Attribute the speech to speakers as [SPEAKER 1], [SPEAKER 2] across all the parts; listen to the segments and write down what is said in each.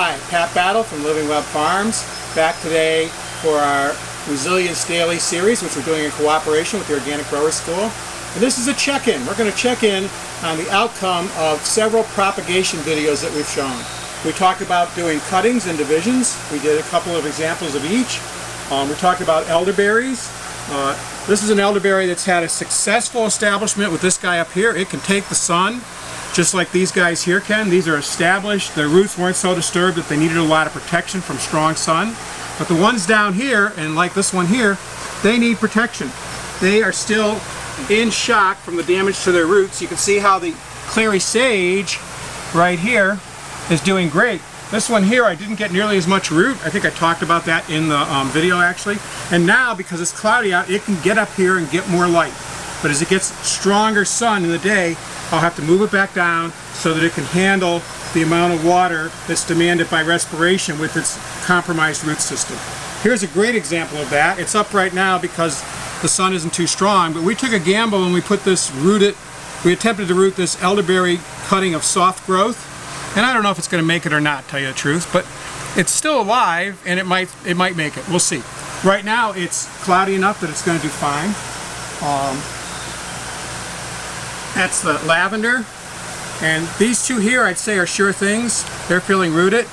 [SPEAKER 1] Hi, Pat Battle from Living Web Farms, back today for our Resilience Daily series, which we're doing in cooperation with the Organic Grower School. And this is a check-in. We're going to check in on the outcome of several propagation videos that we've shown. We talked about doing cuttings and divisions. We did a couple of examples of each. We talked about elderberries. This is an elderberry that's had a successful establishment with this guy up here. It can take the sun, just like these guys here can. These are established. Their roots weren't so disturbed that they needed a lot of protection from strong sun. But the ones down here, and like this one here, they need protection. They are still in shock from the damage to their roots. You can see how the clary sage right here is doing great. This one here, I didn't get nearly as much root. I think I talked about that in the video actually. And now, because it's cloudy out, it can get up here and get more light. But as it gets stronger sun in the day, I'll have to move it back down so that it can handle the amount of water that's demanded by respiration with its compromised root system. Here's a great example of that. It's up right now because the sun isn't too strong, but we took a gamble when we put this we attempted to root this elderberry cutting of soft growth. And I don't know if it's going to make it or not, to tell you the truth, but it's still alive and it might make it. We'll see. Right now it's cloudy enough that it's going to do fine. That's the lavender. And these two here I'd say are sure things. They're feeling rooted.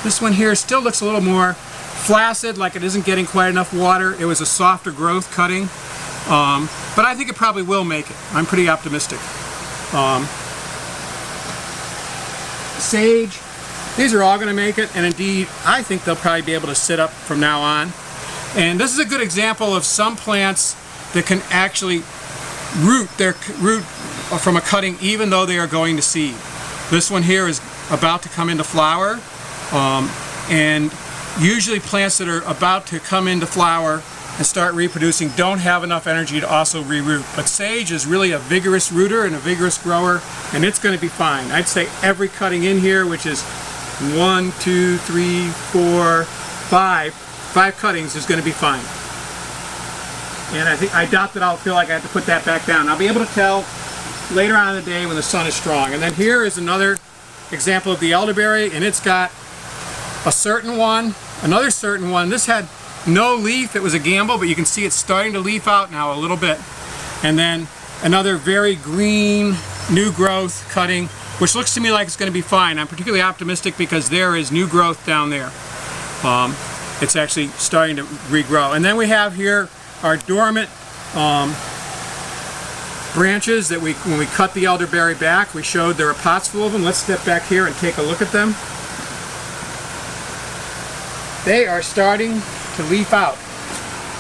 [SPEAKER 1] This one here still looks a little more flaccid, like it isn't getting quite enough water. It was a softer growth cutting. But I think it probably will make it. I'm pretty optimistic. Sage, these are all going to make it, and indeed I think they'll probably be able to sit up from now on. And this is a good example of some plants that can actually root from a cutting even though they are going to seed. This one here is about to come into flower, and usually plants that are about to come into flower and start reproducing don't have enough energy to also re-root. But sage is really a vigorous rooter and a vigorous grower, and it's going to be fine. I'd say every cutting in here, which is 1, 2, 3, 4, 5 cuttings, is going to be fine. And I doubt that I'll feel like I have to put that back down. I'll be able to tell later on in the day when the sun is strong. And then here is another example of the elderberry, and it's got a certain one, another certain one. This had no leaf. It was a gamble, but you can see it's starting to leaf out now a little bit. And then another very green new growth cutting, which looks to me like it's going to be fine. I'm particularly optimistic because there is new growth down there. It's actually starting to regrow. And then we have here our dormant branches that when we cut the elderberry back, we showed there are pots full of them. Let's step back here and take a look at them. They are starting to leaf out.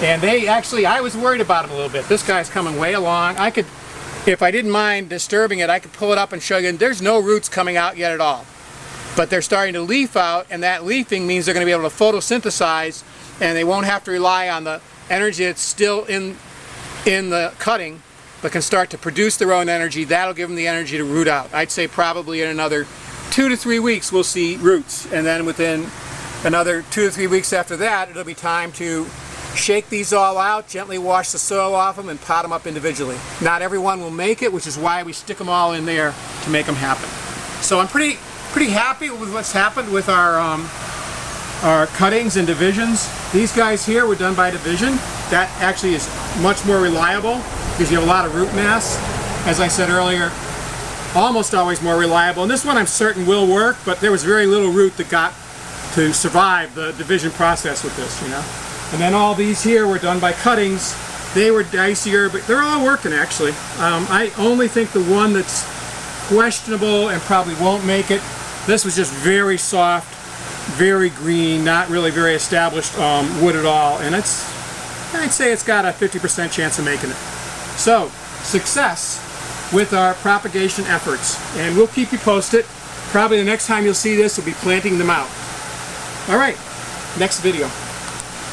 [SPEAKER 1] And I was worried about them a little bit. This guy's coming way along. If I didn't mind disturbing it, I could pull it up and show you. And there's no roots coming out yet at all. But they're starting to leaf out, and that leafing means they're going to be able to photosynthesize, and they won't have to rely on the energy that's still in the cutting, but can start to produce their own energy. That'll give them the energy to root out. I'd say probably in another 2 to 3 weeks we'll see roots, and then within another 2 to 3 weeks after that, it'll be time to shake these all out, gently wash the soil off them, and pot them up individually. Not everyone will make it, which is why we stick them all in there to make them happen. So I'm pretty happy with what's happened with our cuttings and divisions. These guys here were done by division. That actually is much more reliable because you have a lot of root mass. As I said earlier, almost always more reliable. And this one I'm certain will work, but there was very little root that got to survive the division process with this, you know. And then all these here were done by cuttings. They were dicier, but they're all working actually. I only think the one that's questionable and probably won't make it, this was just very soft, very green, not really very established wood at all. And I'd say it's got a 50% chance of making it. So, success with our propagation efforts. And we'll keep you posted. Probably the next time you'll see this will be planting them out. All right, next video.